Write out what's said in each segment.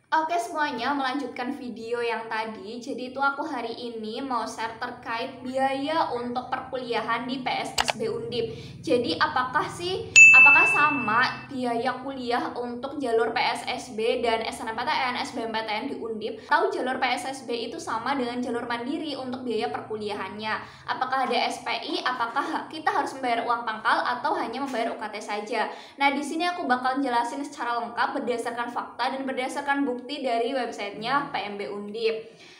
Oke semuanya, melanjutkan video yang tadi. Jadi itu aku hari ini mau share terkait biaya untuk perkuliahan di PSSB Undip. Jadi apakah sama biaya kuliah untuk jalur PSSB dan SNMPTN, SBMPTN di Undip? Atau jalur PSSB itu sama dengan jalur mandiri untuk biaya perkuliahannya? Apakah ada SPI? Apakah kita harus membayar uang pangkal atau hanya membayar UKT saja? Nah, di sini aku bakal jelasin secara lengkap berdasarkan fakta dan berdasarkan bukti dari websitenya PMB Undip.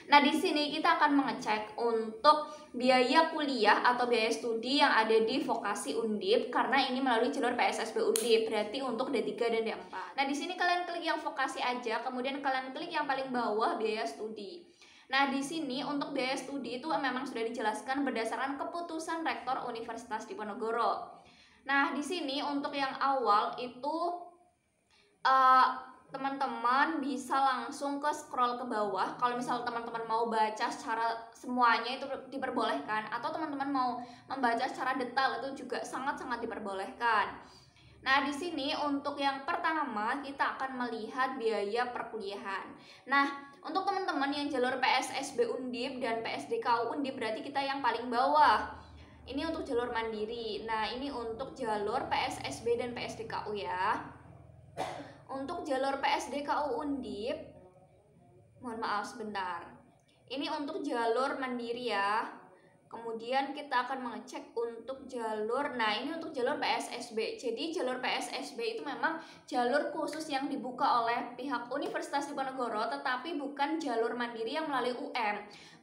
Nah, di sini kita akan mengecek untuk biaya kuliah atau biaya studi yang ada di vokasi Undip karena ini melalui jalur PSSB Undip, berarti untuk D3 dan D4. Nah, di sini kalian klik yang vokasi aja, kemudian kalian klik yang paling bawah biaya studi. Nah, di sini untuk biaya studi itu memang sudah dijelaskan berdasarkan keputusan Rektor Universitas Diponegoro. Nah, di sini untuk yang awal itu teman-teman bisa langsung ke scroll ke bawah. Kalau misal teman-teman mau baca secara semuanya itu diperbolehkan, atau teman-teman mau membaca secara detail itu juga sangat-sangat diperbolehkan. Nah, di sini untuk yang pertama kita akan melihat biaya perkuliahan. Nah, untuk teman-teman yang jalur PSSB Undip dan PSDKU Undip berarti kita yang paling bawah. Ini untuk jalur mandiri. Nah, ini untuk jalur PSSB dan PSDKU ya. Untuk jalur PSDKU Undip, mohon maaf sebentar. Ini untuk jalur mandiri ya. Kemudian kita akan mengecek untuk jalur, nah ini untuk jalur PSSB. Jadi jalur PSSB itu memang jalur khusus yang dibuka oleh pihak Universitas Diponegoro, tetapi bukan jalur mandiri yang melalui UM.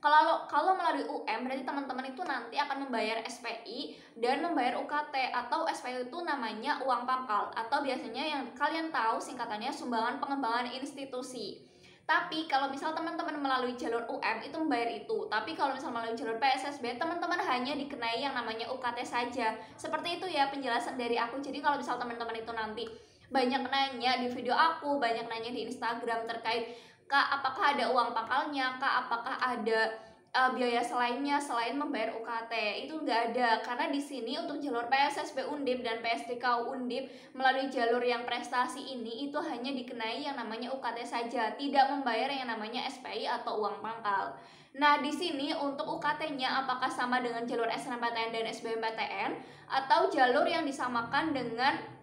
Kalau melalui UM berarti teman-teman itu nanti akan membayar SPI dan membayar UKT, atau SPI itu namanya uang pangkal, atau biasanya yang kalian tahu singkatannya sumbangan pengembangan institusi. Tapi kalau misal teman-teman melalui jalur UM itu membayar itu. Tapi kalau misal melalui jalur PSSB, teman-teman hanya dikenai yang namanya UKT saja. Seperti itu ya penjelasan dari aku. Jadi kalau misal teman-teman itu nanti banyak nanya di video aku, banyak nanya di Instagram terkait Kak, apakah ada uang pangkalnya? Kak, apakah ada biaya selainnya selain membayar UKT? Itu nggak ada, karena di sini untuk jalur PSSB Undip dan PSDKU Undip melalui jalur yang prestasi ini itu hanya dikenai yang namanya UKT saja, tidak membayar yang namanya SPI atau uang pangkal. Nah, di sini untuk UKT-nya apakah sama dengan jalur SNMPTN dan SBMPTN atau jalur yang disamakan dengan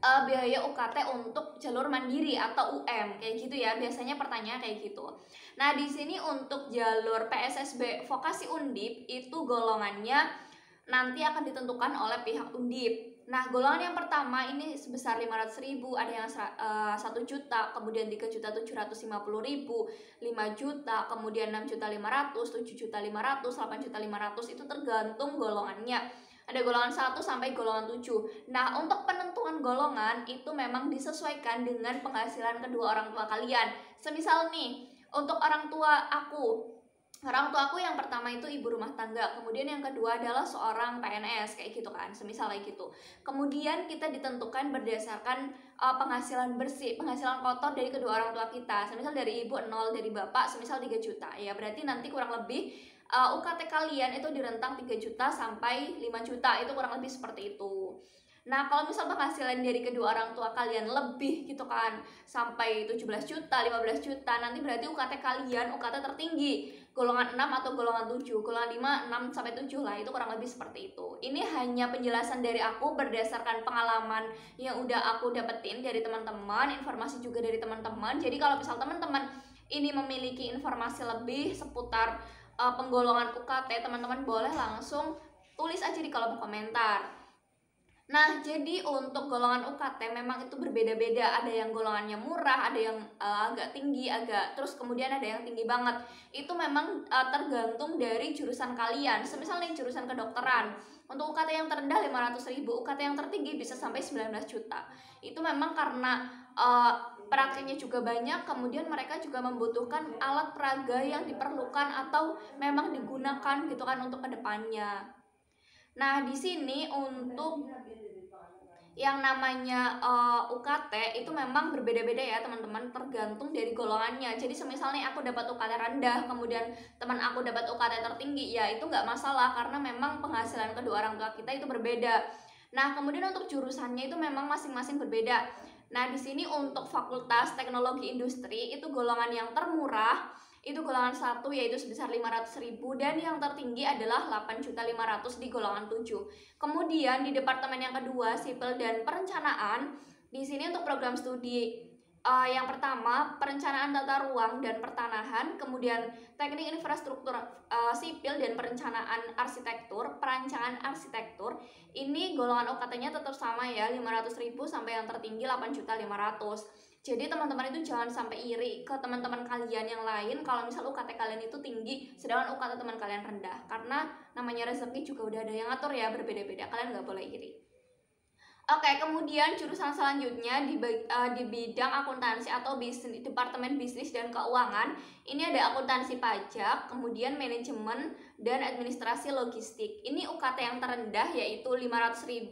biaya UKT untuk jalur mandiri atau UM kayak gitu ya, biasanya pertanyaan kayak gitu. Nah, di sini untuk jalur PSSB Vokasi Undip itu golongannya nanti akan ditentukan oleh pihak Undip. Nah, golongan yang pertama ini sebesar 500.000, ada yang 1 juta, kemudian 3.750.000, 5 juta, kemudian 6.500.000, 7.500.000, 8.500.000, itu tergantung golongannya. Ada golongan 1 sampai golongan 7. Nah, untuk penentuan golongan itu memang disesuaikan dengan penghasilan kedua orang tua kalian. Semisal nih, untuk orang tua aku yang pertama itu ibu rumah tangga, kemudian yang kedua adalah seorang PNS kayak gitu kan, semisal kayak gitu. Kemudian kita ditentukan berdasarkan penghasilan bersih, penghasilan kotor dari kedua orang tua kita. Semisal dari ibu 0, dari bapak semisal 3 juta. Ya, berarti nanti kurang lebih UKT kalian itu di rentang 3 juta sampai 5 juta, itu kurang lebih seperti itu. Nah, kalau misal penghasilan dari kedua orang tua kalian lebih gitu kan, sampai 17 juta, 15 juta, nanti berarti UKT kalian UKT tertinggi, golongan 6 atau golongan 7, golongan 5, 6 sampai 7 lah, itu kurang lebih seperti itu. Ini hanya penjelasan dari aku berdasarkan pengalaman yang udah aku dapetin dari teman-teman, informasi juga dari teman-teman. Jadi kalau misal teman-teman ini memiliki informasi lebih seputar penggolongan UKT, teman-teman boleh langsung tulis aja di kolom komentar. Nah, jadi untuk golongan UKT memang itu berbeda-beda. Ada yang golongannya murah, ada yang agak tinggi, terus kemudian ada yang tinggi banget. Itu memang tergantung dari jurusan kalian. Semisal nih jurusan kedokteran, untuk UKT yang terendah 500.000, UKT yang tertinggi bisa sampai 19 juta. Itu memang karena praktiknya juga banyak, kemudian mereka juga membutuhkan alat peraga yang diperlukan atau memang digunakan gitu kan untuk kedepannya. Nah, di sini untuk yang namanya UKT itu memang berbeda-beda ya teman-teman, tergantung dari golongannya. Jadi semisal nih aku dapat UKT rendah, kemudian teman aku dapat UKT tertinggi, ya itu nggak masalah karena memang penghasilan kedua orang tua kita itu berbeda. Nah, kemudian untuk jurusannya itu memang masing-masing berbeda. Nah, di sini untuk Fakultas Teknologi Industri itu golongan yang termurah itu golongan 1 yaitu sebesar 500.000 dan yang tertinggi adalah 8.500.000 di golongan 7. Kemudian di departemen yang kedua, Sipil dan Perencanaan, di sini untuk program studi yang pertama perencanaan tata ruang dan pertanahan, kemudian teknik infrastruktur sipil dan perencanaan arsitektur, perancangan arsitektur. Ini golongan UKT-nya tetap sama ya, 500.000 sampai yang tertinggi 8.500.000. Jadi teman-teman itu jangan sampai iri ke teman-teman kalian yang lain kalau misal UKT kalian itu tinggi sedangkan UKT teman kalian rendah, karena namanya rezeki juga udah ada yang ngatur ya, berbeda-beda, kalian nggak boleh iri. Oke, kemudian jurusan selanjutnya di bidang akuntansi atau departemen bisnis dan keuangan. Ini ada akuntansi pajak, kemudian manajemen dan administrasi logistik. Ini UKT yang terendah yaitu 500.000,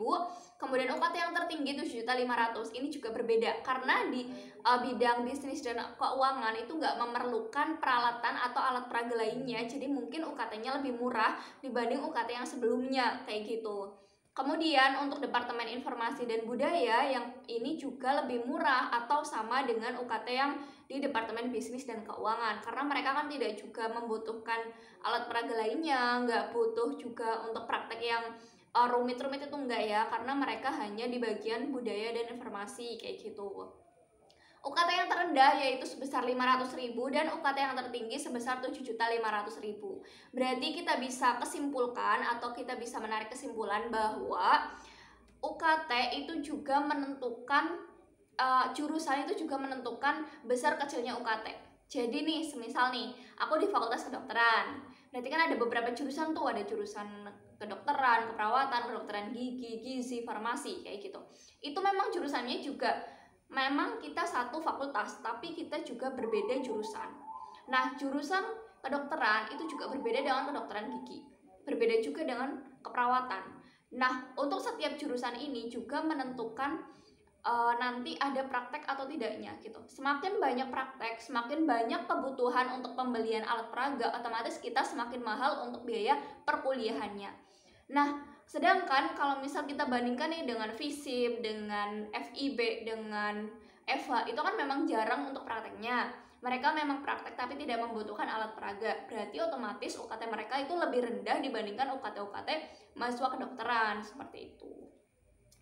kemudian UKT yang tertinggi 7.500.000. Ini juga berbeda karena di bidang bisnis dan keuangan itu nggak memerlukan peralatan atau alat peraga lainnya. Jadi mungkin UKT-nya lebih murah dibanding UKT yang sebelumnya kayak gitu. Kemudian untuk Departemen Informasi dan Budaya yang ini juga lebih murah atau sama dengan UKT yang di Departemen Bisnis dan Keuangan, karena mereka kan tidak juga membutuhkan alat peraga lainnya, nggak butuh juga untuk praktek yang rumit-rumit itu enggak ya, karena mereka hanya di bagian budaya dan informasi kayak gitu. UKT yang terendah yaitu sebesar 500.000 dan UKT yang tertinggi sebesar 7.500.000. Berarti kita bisa kesimpulkan atau kita bisa menarik kesimpulan bahwa UKT itu juga menentukan jurusan itu juga menentukan besar kecilnya UKT. Jadi nih, semisal nih, aku di Fakultas Kedokteran. Berarti kan ada beberapa jurusan tuh, ada jurusan kedokteran, keperawatan, kedokteran gigi, gizi, farmasi kayak gitu. Itu memang jurusannya juga memang kita satu fakultas, tapi kita juga berbeda jurusan. Nah, jurusan kedokteran itu juga berbeda dengan kedokteran gigi, berbeda juga dengan keperawatan. Nah, untuk setiap jurusan ini juga menentukan nanti ada praktek atau tidaknya gitu. Semakin banyak praktek, semakin banyak kebutuhan untuk pembelian alat peraga, otomatis kita semakin mahal untuk biaya perkuliahannya. Nah, sedangkan kalau misal kita bandingkan nih dengan FISIP, dengan FIB, dengan EVA, itu kan memang jarang untuk prakteknya. Mereka memang praktek tapi tidak membutuhkan alat peraga. Berarti otomatis UKT mereka itu lebih rendah dibandingkan UKT-UKT mahasiswa kedokteran, seperti itu.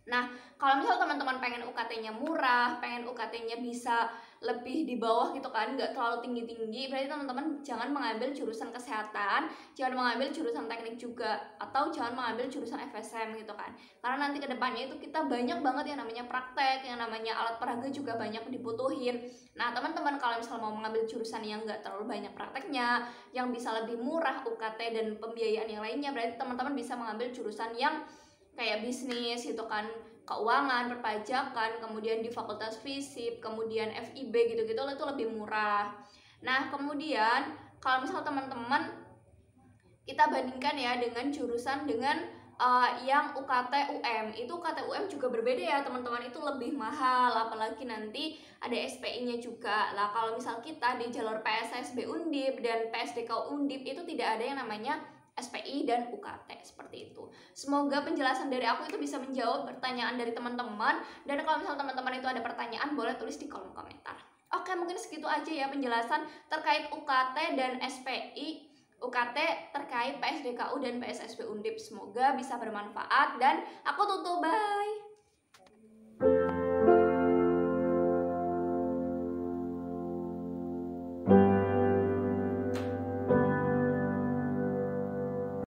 Nah, kalau misal teman-teman pengen UKT-nya murah, pengen UKT-nya bisa lebih di bawah gitu kan, nggak terlalu tinggi-tinggi, berarti teman-teman jangan mengambil jurusan kesehatan, jangan mengambil jurusan teknik juga, atau jangan mengambil jurusan FSM gitu kan. Karena nanti kedepannya itu kita banyak banget yang namanya praktek, yang namanya alat peraga juga banyak dibutuhin. Nah, teman-teman kalau misal mau mengambil jurusan yang nggak terlalu banyak prakteknya, yang bisa lebih murah UKT dan pembiayaan yang lainnya, berarti teman-teman bisa mengambil jurusan yang kayak bisnis gitu kan, keuangan, perpajakan, kemudian di fakultas FISIP, kemudian FIB gitu-gitu itu lebih murah. Nah, kemudian kalau misal teman-teman kita bandingkan ya dengan jurusan dengan yang UKT UM, itu UKT UM juga berbeda ya teman-teman, itu lebih mahal, apalagi nanti ada SPI-nya juga. Lah kalau misal kita di jalur PSSB Undip dan PSDK Undip itu tidak ada yang namanya SPI dan UKT, seperti itu. Semoga penjelasan dari aku itu bisa menjawab pertanyaan dari teman-teman, dan kalau misal teman-teman itu ada pertanyaan boleh tulis di kolom komentar. Oke, mungkin segitu aja ya penjelasan terkait UKT dan SPI, UKT terkait PSDKU dan PSSB Undip. Semoga bisa bermanfaat dan aku tutup, bye.